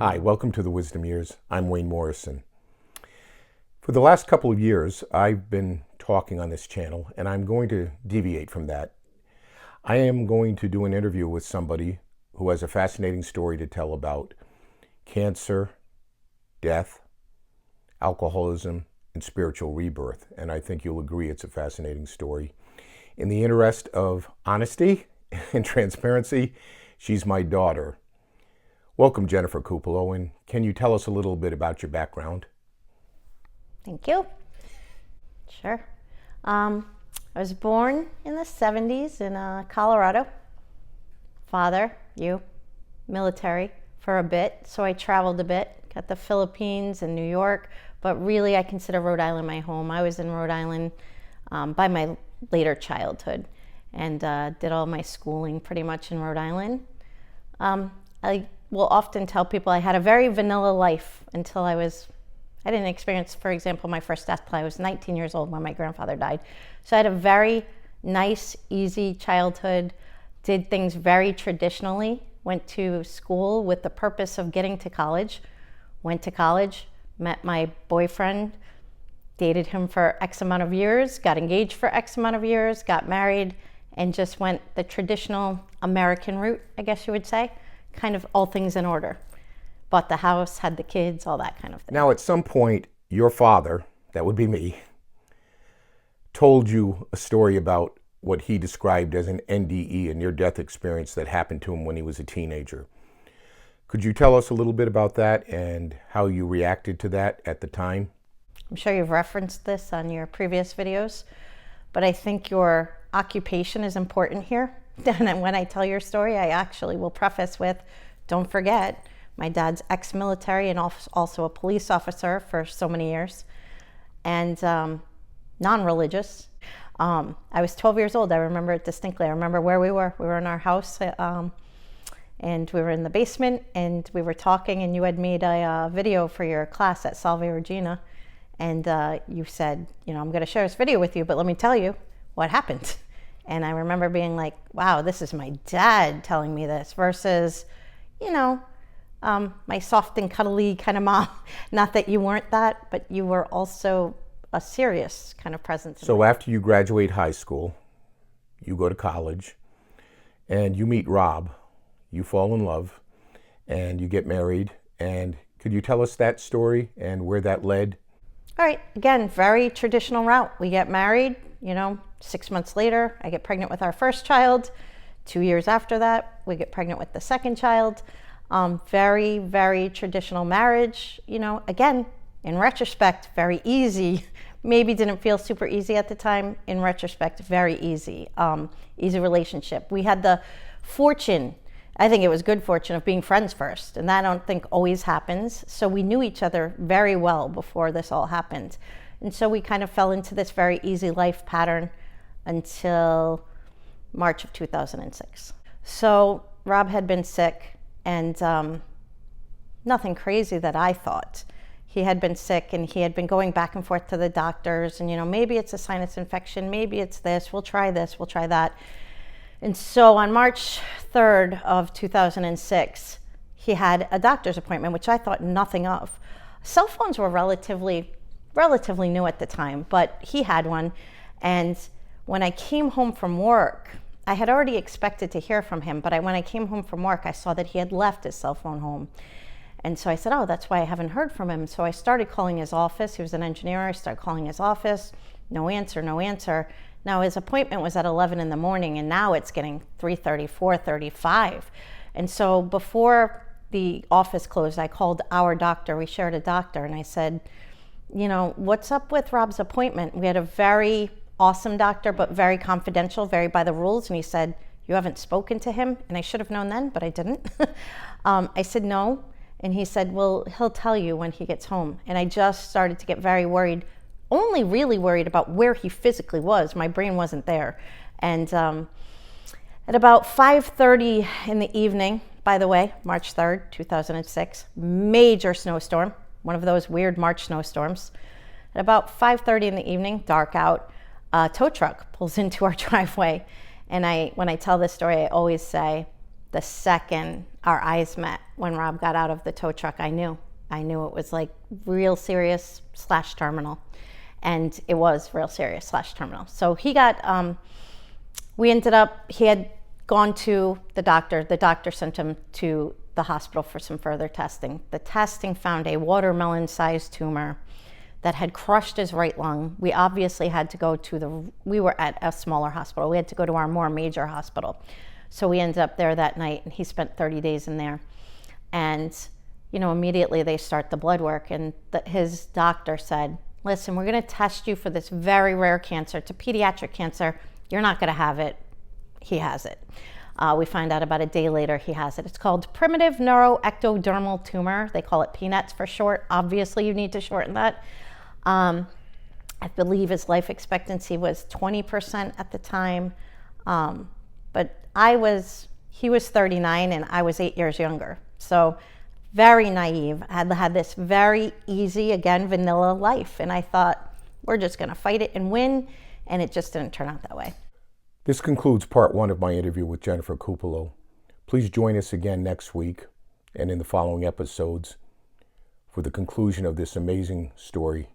Hi, welcome to the Wisdom Years. I'm Wayne Morrison. For the last couple of years, I've been talking on this channel, and I'm going to deviate from that. I am going to do an interview with somebody who has a fascinating story to tell about cancer, death, alcoholism, and spiritual rebirth. And I think you'll agree it's a fascinating story. In the interest of honesty and transparency, she's my daughter. Welcome, Jennifer Kupalo, and can you tell us a little bit about your background? Thank you. Sure. I was born in the 70s in Colorado. Father, military for a bit, so I traveled a bit, got the Philippines and New York, but really I consider Rhode Island my home. I was in Rhode Island by my later childhood and did all my schooling pretty much in Rhode Island. I will often tell people I had a very vanilla life until I didn't experience, for example, my first death till I was 19 years old when my grandfather died. So I had a very nice, easy childhood, did things very traditionally, went to school with the purpose of getting to college, went to college, met my boyfriend, dated him for X amount of years, got engaged for X amount of years, got married, and just went the traditional American route, I guess you would say. Kind of all things in order. Bought the house, had the kids, all that kind of thing. Now, at some point, your father, that would be me, told you a story about what he described as an NDE, a near-death experience that happened to him when he was a teenager. Could you tell us a little bit about that and how you reacted to that at the time? I'm sure you've referenced this on your previous videos, but I think your occupation is important here. And when I tell your story, I actually will preface with, don't forget, my dad's ex-military and also a police officer for so many years, and non-religious. I was 12 years old. I remember it distinctly. I remember where we were. We were in our house, and we were in the basement, and we were talking, and you had made a video for your class at Salve Regina, and you said, I'm going to share this video with you, but let me tell you what happened. And I remember being like, wow, this is my dad telling me this versus, my soft and cuddly kind of mom. Not that you weren't that, but you were also a serious kind of presence. So after you graduate high school, you go to college, and you meet Rob, you fall in love, and you get married. And could you tell us that story and where that led? All right, again, very traditional route. We get married, 6 months later, I get pregnant with our first child. 2 years after that, we get pregnant with the second child. Very, very traditional marriage. Again, in retrospect, very easy. Maybe didn't feel super easy at the time. In retrospect, very easy. Easy relationship. We had the fortune, I think it was good fortune, of being friends first. And that I don't think always happens. So we knew each other very well before this all happened. And so we kind of fell into this very easy life pattern until March of 2006. So Rob had been sick, and nothing crazy that I thought. He had been sick, and he had been going back and forth to the doctors, and maybe it's a sinus infection, maybe it's this, we'll try that. And so on March 3rd of 2006, he had a doctor's appointment, which I thought nothing of. Cell phones were relatively new at the time, but he had one. And when I came home from work, I had already expected to hear from him, but when I came home from work, I saw that he had left his cell phone home. And so I said, oh, that's why I haven't heard from him. So I started calling his office. He was an engineer. I started calling his office. No answer. Now his appointment was at 11 in the morning, and now it's getting 3:30, 4:35. And so before the office closed, I called our doctor. We shared a doctor, and I said, what's up with Rob's appointment? We had a very awesome doctor, but very confidential, very by the rules. And he said, you haven't spoken to him? And I should have known then, but I didn't. I said, no. And he said, well, he'll tell you when he gets home. And I just started to get very worried, only really worried about where he physically was. My brain wasn't there. And at about 5:30 in the evening, by the way, March 3rd, 2006, major snowstorm, one of those weird March snowstorms. At about 5:30 in the evening, dark out, a tow truck pulls into our driveway. And when I tell this story, I always say, the second our eyes met when Rob got out of the tow truck. I knew it was like real serious / terminal. And it was real serious / terminal. So he got, he had gone to the doctor. The doctor sent him to the hospital for some further testing. The testing found a watermelon-sized tumor that had crushed his right lung. We obviously had to go to we were at a smaller hospital. We had to go to our more major hospital. So we ended up there that night, and he spent 30 days in there. And, immediately they start the blood work, and his doctor said, listen, we're going to test you for this very rare cancer. It's a pediatric cancer. You're not going to have it. He has it. We find out about a day later he has it. It's called primitive neuroectodermal tumor. They call it PNETs for short. Obviously, you need to shorten that. I believe his life expectancy was 20% at the time. But he was 39 and I was 8 years younger. So very naive. I had this very easy, again, vanilla life. And I thought, we're just going to fight it and win. And it just didn't turn out that way. This concludes part 1 of my interview with Jennifer Kupalo. Please join us again next week and in the following episodes for the conclusion of this amazing story